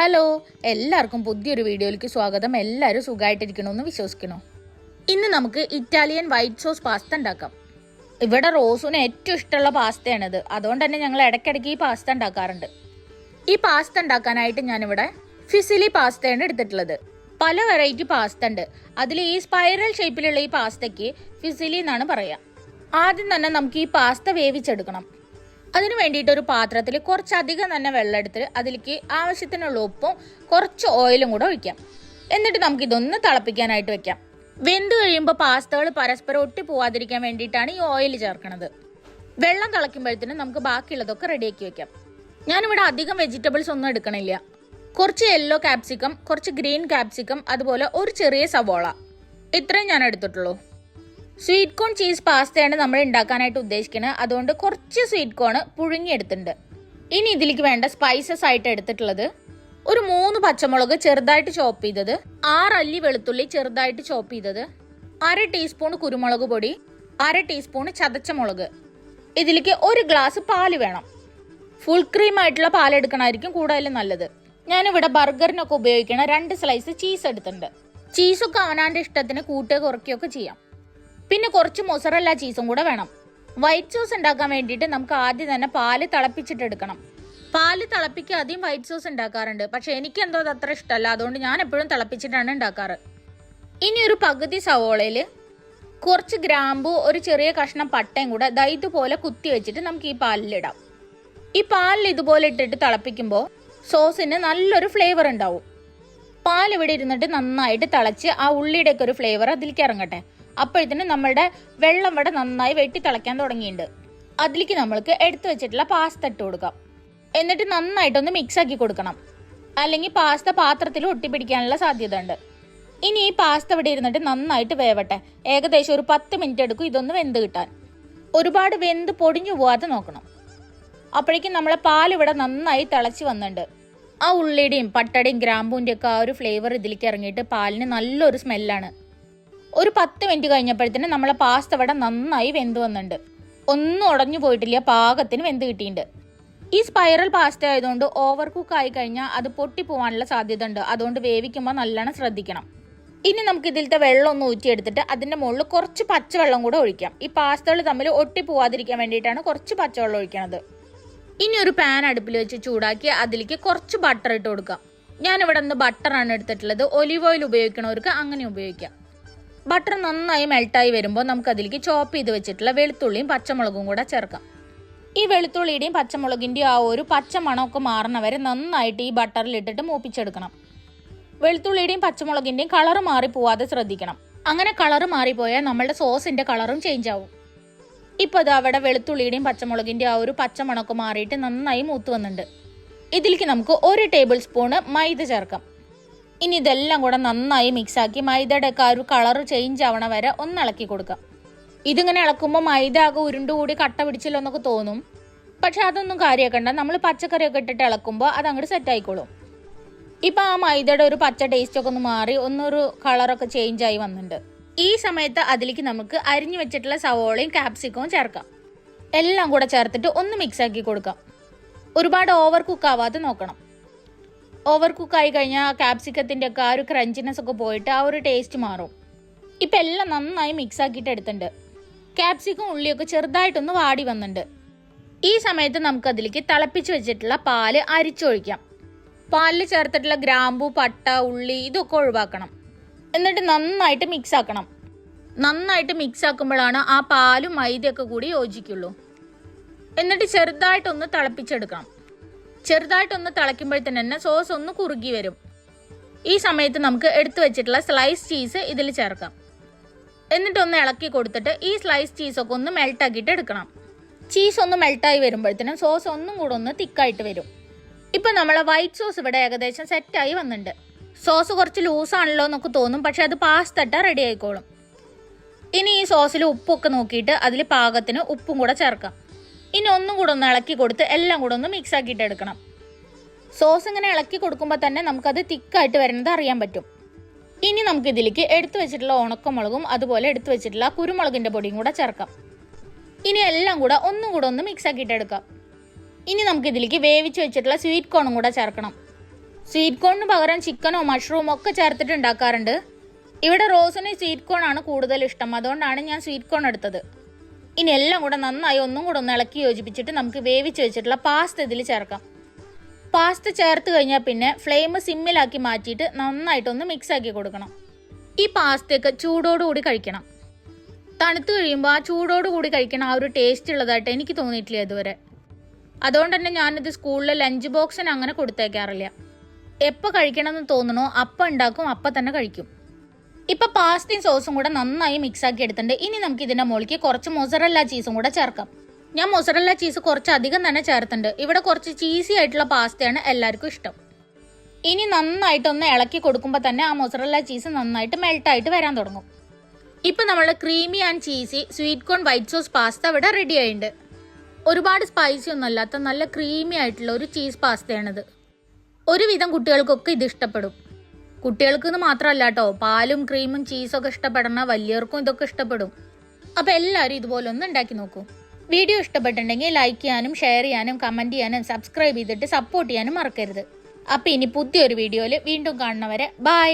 Hello, എല്ലാവർക്കും പുതിയൊരു വീഡിയോയിലേക്ക് സ്വാഗതം. എല്ലാവരും സുഖമായിട്ടിരിക്കണമെന്ന് വിശ്വസിക്കുന്നു. ഇന്ന് നമുക്ക് ഇറ്റാലിയൻ വൈറ്റ് സോസ് പാസ്ത ഉണ്ടാക്കാം. ഇവിടെ റോസുവിന് ഏറ്റവും ഇഷ്ടമുള്ള പാസ്തയാണിത്. അതുകൊണ്ട് തന്നെ ഞങ്ങൾ ഇടയ്ക്കിടയ്ക്ക് ഈ പാസ്ത ഉണ്ടാക്കാറുണ്ട്. ഈ പാസ്ത ഉണ്ടാക്കാനായിട്ട് ഞാനിവിടെ ഫിസിലി പാസ്തയാണ് എടുത്തിട്ടുള്ളത്. പല വെറൈറ്റി പാസ്ത ഉണ്ട്. അതിൽ ഈ സ്പൈറൽ ഷേപ്പിലുള്ള ഈ പാസ്തയ്ക്ക് ഫിസിലി എന്നാണ് പറയുക. ആദ്യം തന്നെ നമുക്ക് ഈ പാസ്ത വേവിച്ചെടുക്കണം. അതിന് വേണ്ടിയിട്ട് ഒരു പാത്രത്തിൽ കുറച്ചധികം തന്നെ വെള്ളം എടുത്ത് അതിലേക്ക് ആവശ്യത്തിനുള്ള ഉപ്പും കുറച്ച് ഓയിലും കൂടെ ഒഴിക്കാം. എന്നിട്ട് നമുക്കിതൊന്ന് തിളപ്പിക്കാനായിട്ട് വെക്കാം. വെന്ത് കഴിയുമ്പോൾ പാസ്തകൾ പരസ്പരം ഒട്ടി പോവാതിരിക്കാൻ വേണ്ടിയിട്ടാണ് ഈ ഓയിൽ ചേർക്കുന്നത്. വെള്ളം തിളയ്ക്കുമ്പോഴത്തേനും നമുക്ക് ബാക്കിയുള്ളതൊക്കെ റെഡിയാക്കി വെക്കാം. ഞാനിവിടെ അധികം വെജിറ്റബിൾസ് ഒന്നും എടുക്കണില്ല. കുറച്ച് യെല്ലോ ക്യാപ്സിക്കം, കുറച്ച് ഗ്രീൻ ക്യാപ്സിക്കം, അതുപോലെ ഒരു ചെറിയ സവോള, ഇത്രയും ഞാൻ എടുത്തിട്ടുള്ളൂ. സ്വീറ്റ് കോൺ ചീസ് പാസ്തയാണ് നമ്മൾ ഉണ്ടാക്കാനായിട്ട് ഉദ്ദേശിക്കുന്നത്. അതുകൊണ്ട് കുറച്ച് സ്വീറ്റ് കോൺ പുഴുങ്ങിയെടുത്തിട്ടുണ്ട്. ഇനി ഇതിലേക്ക് വേണ്ട സ്പൈസസ് ആയിട്ട് എടുത്തിട്ടുള്ളത് ഒരു 3 പച്ചമുളക് ചെറുതായിട്ട് ചോപ്പ് ചെയ്തത്, 6 അല്ലി വെളുത്തുള്ളി ചെറുതായിട്ട് ചോപ്പ് ചെയ്തത്, 1/2 ടീസ്പൂൺ കുരുമുളക് പൊടി, 1/2 ടീസ്പൂൺ ചതച്ച മുളക്. ഇതിലേക്ക് 1 ഗ്ലാസ് പാല് വേണം. ഫുൾ ക്രീം ആയിട്ടുള്ള പാൽ എടുക്കണമായിരിക്കും കൂടുതലും നല്ലത്. ഞാനിവിടെ ബർഗറിനൊക്കെ ഉപയോഗിക്കണ 2 സ്ലൈസ് ചീസ് എടുത്തിട്ടുണ്ട്. ചീസൊക്കെ അവനാന്റെ ഇഷ്ടത്തിന് കൂട്ടുക കുറയ്ക്കുകയൊക്കെ ചെയ്യാം. പിന്നെ കുറച്ച് മൊസറല്ല ചീസും കൂടെ വേണം. വൈറ്റ് സോസ് ഉണ്ടാക്കാൻ വേണ്ടിയിട്ട് നമുക്ക് ആദ്യം തന്നെ പാല് തിളപ്പിച്ചിട്ട് എടുക്കണം. പാല് തിളപ്പിക്കുക ആദ്യം വൈറ്റ് സോസ് ഉണ്ടാക്കാറുണ്ട്. പക്ഷെ എനിക്ക് എന്തോ അത് അത്ര ഇഷ്ടമല്ല. അതുകൊണ്ട് ഞാൻ എപ്പോഴും തിളപ്പിച്ചിട്ടാണ് ഉണ്ടാക്കാറ്. ഇനി ഒരു പകുതി സവോളയിൽ കുറച്ച് ഗ്രാമ്പൂ, ഒരു ചെറിയ കഷ്ണം പട്ടയും കൂടെ ഇതുപോലെ കുത്തി വെച്ചിട്ട് നമുക്ക് ഈ പാലിലിടാം. ഈ പാലിൽ ഇതുപോലെ ഇട്ടിട്ട് തിളപ്പിക്കുമ്പോൾ സോസിന് നല്ലൊരു ഫ്ലേവർ ഉണ്ടാവും. പാൽ ഇവിടെ ഇരുന്നിട്ട് നന്നായിട്ട് തിളച്ച് ആ ഉള്ളിയുടെ ഒക്കെ ഒരു ഫ്ലേവർ അതിലേക്ക് ഇറങ്ങട്ടെ. അപ്പോഴത്തേനും നമ്മളുടെ വെള്ളം ഇവിടെ നന്നായി വെട്ടി തിളയ്ക്കാൻ തുടങ്ങിയിട്ടുണ്ട്. അതിലേക്ക് നമ്മൾക്ക് എടുത്തു വെച്ചിട്ടുള്ള പാസ്ത ഇട്ട് കൊടുക്കാം. എന്നിട്ട് നന്നായിട്ടൊന്ന് മിക്സ് ആക്കി കൊടുക്കണം. അല്ലെങ്കിൽ പാസ്ത പാത്രത്തിൽ ഒട്ടിപ്പിടിക്കാനുള്ള സാധ്യത ഉണ്ട്. ഇനി ഈ പാസ്ത ഇവിടെ ഇരുന്നിട്ട് നന്നായിട്ട് വേവട്ടെ. ഏകദേശം ഒരു 10 മിനിറ്റ് എടുക്കും ഇതൊന്ന് വെന്ത് കിട്ടാൻ. ഒരുപാട് വെന്ത് പൊടിഞ്ഞു പോവാതെ നോക്കണം. അപ്പോഴേക്കും നമ്മളെ പാൽ ഇവിടെ നന്നായി തിളച്ച് വന്നിട്ടുണ്ട്. ആ ഉള്ളിയുടെയും പട്ടയുടെയും ഗ്രാമ്പൂൻ്റെ ഒക്കെ ആ ഒരു ഫ്ലേവർ ഇതിലേക്ക് ഇറങ്ങിയിട്ട് പാലിന് നല്ലൊരു സ്മെല്ലാണ്. ഒരു 10 മിനിറ്റ് കഴിഞ്ഞപ്പോഴത്തേനും നമ്മളെ പാസ്ത ഇവിടെ നന്നായി വെന്ത് വന്നിട്ടുണ്ട്. ഒന്നും ഉടഞ്ഞു പോയിട്ടില്ല, പാകത്തിന് വെന്ത് കിട്ടിയിട്ടുണ്ട്. ഈ സ്പൈറൽ പാസ്ത ആയതുകൊണ്ട് ഓവർ കുക്ക് ആയി കഴിഞ്ഞാൽ അത് പൊട്ടിപ്പോവാനുള്ള സാധ്യത ഉണ്ട്. അതുകൊണ്ട് വേവിക്കുമ്പോൾ നല്ലോണം ശ്രദ്ധിക്കണം. ഇനി നമുക്ക് ഇതിലത്തെ വെള്ളം ഒന്ന് ഊറ്റിയെടുത്തിട്ട് അതിൻ്റെ മുകളിൽ കുറച്ച് പച്ചവെള്ളം കൂടെ ഒഴിക്കാം. ഈ പാസ്തകൾ തമ്മിൽ ഒട്ടിപ്പോവാതിരിക്കാൻ വേണ്ടിയിട്ടാണ് കുറച്ച് പച്ചവെള്ളം ഒഴിക്കണത്. ഇനി ഒരു പാൻ അടുപ്പിൽ വെച്ച് ചൂടാക്കി അതിലേക്ക് കുറച്ച് ബട്ടർ ഇട്ട് കൊടുക്കാം. ഞാനിവിടെ നിന്ന് ബട്ടറാണ് എടുത്തിട്ടുള്ളത്. ഒലിവ് ഓയിൽ ഉപയോഗിക്കണവർക്ക് അങ്ങനെ ഉപയോഗിക്കാം. ബട്ടർ നന്നായി മെൽട്ടായി വരുമ്പോൾ നമുക്ക് അതിലേക്ക് ചോപ്പ് ചെയ്ത് വെച്ചിട്ടുള്ള വെളുത്തുള്ളിയും പച്ചമുളകും കൂടെ ചേർക്കാം. ഈ വെളുത്തുള്ളിയുടെയും പച്ചമുളകിൻ്റെയും ആ ഒരു പച്ച മണമൊക്കെ മാറുന്നവരെ നന്നായിട്ട് ഈ ബട്ടറിൽ ഇട്ടിട്ട് മൂപ്പിച്ചെടുക്കണം. വെളുത്തുള്ളിയുടെയും പച്ചമുളകിൻ്റെയും കളർ മാറി പോവാതെ ശ്രദ്ധിക്കണം. അങ്ങനെ കളർ മാറിപ്പോയാൽ നമ്മളുടെ സോസിന്റെ കളറും ചേഞ്ച് ആവും. ഇപ്പോൾ ഇത് അവിടെ വെളുത്തുള്ളിയുടെയും പച്ചമുളകിൻ്റെ ആ ഒരു പച്ചമണമൊക്കെ മാറിയിട്ട് നന്നായി മൂത്ത് വന്നിട്ടുണ്ട്. ഇതിലേക്ക് നമുക്ക് 1 ടേബിൾ സ്പൂണ് മൈദ ചേർക്കാം. ഇനി ഇതെല്ലാം കൂടെ നന്നായി മിക്സാക്കി മൈദയുടെ ഒക്കെ ആ ഒരു കളർ ചേഞ്ച് ആവണ വരെ ഒന്ന് ഇളക്കി കൊടുക്കാം. ഇതിങ്ങനെ ഇളക്കുമ്പോൾ മൈദ ആകെ ഉരുണ്ടുകൂടി കട്ട പിടിച്ചല്ലോ എന്നൊക്കെ തോന്നും. പക്ഷെ അതൊന്നും കാര്യമാക്കണ്ട. നമ്മൾ പച്ചക്കറിയൊക്കെ ഇട്ടിട്ട് ഇളക്കുമ്പോൾ അത് അങ്ങോട്ട് സെറ്റ് ആയിക്കോളും. ഇപ്പം ആ മൈദയുടെ ഒരു പച്ച ടേസ്റ്റ് ഒക്കെ ഒന്ന് മാറി ഒന്നൊരു കളറൊക്കെ ചേഞ്ച് ആയി വന്നിട്ടുണ്ട്. ഈ സമയത്ത് അതിലേക്ക് നമുക്ക് അരിഞ്ഞു വെച്ചിട്ടുള്ള സവോളയും ക്യാപ്സിക്കവും ചേർക്കാം. എല്ലാം കൂടെ ചേർത്തിട്ട് ഒന്ന് മിക്സാക്കി കൊടുക്കാം. ഒരുപാട് ഓവർ കുക്ക് ആവാതെ നോക്കണം. ഓവർ കുക്ക് ആയി കഴിഞ്ഞാൽ ക്യാപ്സിക്കത്തിൻ്റെ ഒക്കെ ആ ഒരു ക്രഞ്ചിനെസ് ഒക്കെ പോയിട്ട് ആ ഒരു ടേസ്റ്റ് മാറും. ഇപ്പം എല്ലാം നന്നായി മിക്സ് ആക്കിയിട്ട് എടുത്തിട്ടുണ്ട്. ക്യാപ്സിക്കം ഉള്ളിയൊക്കെ ചെറുതായിട്ടൊന്ന് വാടി വന്നിട്ടുണ്ട്. ഈ സമയത്ത് നമുക്ക് അതിലേക്ക് തിളപ്പിച്ച് വെച്ചിട്ടുള്ള പാല് അരിച്ചൊഴിക്കാം. പാലിൽ ചേർത്തിട്ടുള്ള ഗ്രാമ്പൂ, പട്ട, ഉള്ളി ഇതൊക്കെ ഒഴിവാക്കണം. എന്നിട്ട് നന്നായിട്ട് മിക്സ് ആക്കണം. നന്നായിട്ട് മിക്സ് ആക്കുമ്പോഴാണ് ആ പാലും മൈദയൊക്കെ കൂടി യോജിക്കുള്ളൂ. എന്നിട്ട് ചെറുതായിട്ടൊന്ന് തിളപ്പിച്ചെടുക്കണം. ചെറുതായിട്ടൊന്ന് തിളയ്ക്കുമ്പോഴത്തേന് തന്നെ സോസ് ഒന്ന് കുറുകി വരും. ഈ സമയത്ത് നമുക്ക് എടുത്തു വെച്ചിട്ടുള്ള സ്ലൈസ് ചീസ് ഇതിൽ ചേർക്കാം. എന്നിട്ടൊന്ന് ഇളക്കി കൊടുത്തിട്ട് ഈ സ്ലൈസ് ചീസൊക്കെ ഒന്ന് മെൽട്ടാക്കിയിട്ട് എടുക്കണം. ചീസ് ഒന്ന് മെൽട്ടായി വരുമ്പോഴത്തേനും സോസ് ഒന്നും കൂടെ ഒന്ന് തിക്കായിട്ട് വരും. ഇപ്പം നമ്മളെ വൈറ്റ് സോസ് ഇവിടെ ഏകദേശം സെറ്റായി വന്നിട്ടുണ്ട്. സോസ് കുറച്ച് ലൂസാണല്ലോ എന്നൊക്കെ തോന്നും. പക്ഷെ അത് പാസ്ത ഇട്ടാൽ റെഡി ആയിക്കോളും. ഇനി ഈ സോസിൽ ഉപ്പൊക്കെ നോക്കിയിട്ട് അതിൽ പാകത്തിന് ഉപ്പും കൂടെ ചേർക്കാം. ഇനി ഒന്നും കൂടെ ഒന്ന് ഇളക്കി കൊടുത്ത് എല്ലാം കൂടെ ഒന്ന് മിക്സ് ആക്കിയിട്ട് എടുക്കണം. സോസ് ഇങ്ങനെ ഇളക്കി കൊടുക്കുമ്പോൾ തന്നെ നമുക്കത് തിക്കായിട്ട് വരുന്നത് അറിയാൻ പറ്റും. ഇനി നമുക്ക് ഇതിലേക്ക് എടുത്തു വെച്ചിട്ടുള്ള ഉണക്കമുളകും അതുപോലെ എടുത്തു വെച്ചിട്ടുള്ള കുരുമുളകിൻ്റെ പൊടിയും കൂടെ ചേർക്കാം. ഇനി എല്ലാം കൂടെ ഒന്നും കൂടെ ഒന്ന് മിക്സ് ആക്കിയിട്ട് എടുക്കാം. ഇനി നമുക്ക് ഇതിലേക്ക് വേവിച്ച് വെച്ചിട്ടുള്ള സ്വീറ്റ് കോണും കൂടെ ചേർക്കണം. സ്വീറ്റ് കോണിന് പകരം ചിക്കനോ മഷ്റൂമോ ഒക്കെ ചേർത്തിട്ട് ഉണ്ടാക്കാറുണ്ട്. ഇവിടെ റോസിന് സ്വീറ്റ് കോൺ ആണ് കൂടുതൽ ഇഷ്ടം, അതുകൊണ്ടാണ് ഞാൻ സ്വീറ്റ് കോൺ എടുത്തത്. ഇനി എല്ലാം കൂടെ നന്നായി ഒന്നും കൂടെ ഒന്ന് ഇളക്കി യോജിപ്പിച്ചിട്ട് നമുക്ക് വേവിച്ച് വെച്ചിട്ടുള്ള പാസ്ത ഇതിൽ ചേർക്കാം. പാസ്ത ചേർത്ത് കഴിഞ്ഞാൽ പിന്നെ ഫ്ലെയിം സിമ്മിലാക്കി മാറ്റിയിട്ട് നന്നായിട്ടൊന്ന് മിക്സ് ആക്കി കൊടുക്കണം. ഈ പാസ്തയൊക്കെ ചൂടോടുകൂടി കഴിക്കണം. തണുത്ത് കഴിയുമ്പോൾ ആ ചൂടോടുകൂടി കഴിക്കണം ആ ഒരു ടേസ്റ്റ് ഉള്ളതായിട്ട് എനിക്ക് തോന്നിയിട്ടില്ല ഇതുവരെ. അതുകൊണ്ട് തന്നെ ഞാനിത് സ്കൂളിലെ ലഞ്ച് ബോക്സിന് അങ്ങനെ കൊടുത്തേക്കാറില്ല. എപ്പോൾ കഴിക്കണമെന്ന് തോന്നണോ അപ്പം ഉണ്ടാക്കും, അപ്പം തന്നെ കഴിക്കും. ഇപ്പം പാസ്തയും സോസും കൂടെ നന്നായി മിക്സ് ആക്കി എടുത്തിട്ടുണ്ട്. ഇനി നമുക്ക് ഇതിൻ്റെ മുകളിലേക്ക് കുറച്ച് മൊസറല്ല ചീസും കൂടെ ചേർക്കാം. ഞാൻ മൊസറല്ല ചീസ് കുറച്ച് അധികം തന്നെ ചേർത്തിട്ടുണ്ട്. ഇവിടെ കുറച്ച് ചീസി ആയിട്ടുള്ള പാസ്തയാണ് എല്ലാവർക്കും ഇഷ്ടം. ഇനി നന്നായിട്ടൊന്ന് ഇളക്കി കൊടുക്കുമ്പോൾ തന്നെ ആ മൊസറല്ല ചീസ് നന്നായിട്ട് മെൽട്ടായിട്ട് വരാൻ തുടങ്ങും. ഇപ്പം നമ്മൾ creamy and cheesy sweet corn white sauce pasta ഇവിടെ റെഡി ആയിട്ടുണ്ട്. ഒരുപാട് സ്പൈസി ഒന്നും അല്ലാത്ത നല്ല ക്രീമി ആയിട്ടുള്ള ഒരു ചീസ് പാസ്തയാണിത്. ഒരുവിധം കുട്ടികൾക്കൊക്കെ ഇത് ഇഷ്ടപ്പെടും. കുട്ടികൾക്ക് എന്ന് മാത്രമല്ല കേട്ടോ, പാലും ക്രീമും ചീസൊക്കെ ഇഷ്ടപ്പെടുന്ന വലിയവർക്കും ഇതൊക്കെ ഇഷ്ടപ്പെടും. അപ്പോൾ എല്ലാവരും ഇതുപോലെ ഒന്ന് ഉണ്ടാക്കി നോക്കൂ. വീഡിയോ ഇഷ്ടപ്പെട്ടിട്ടുണ്ടെങ്കിൽ ലൈക്ക് ചെയ്യാനും ഷെയർ ചെയ്യാനും കമൻറ്റ് ചെയ്യാനും സബ്സ്ക്രൈബ് ചെയ്തിട്ട് സപ്പോർട്ട് ചെയ്യാനും മറക്കരുത്. അപ്പോൾ ഇനി പുതിയൊരു വീഡിയോയിൽ വീണ്ടും കാണുന്നവരെ ബൈ.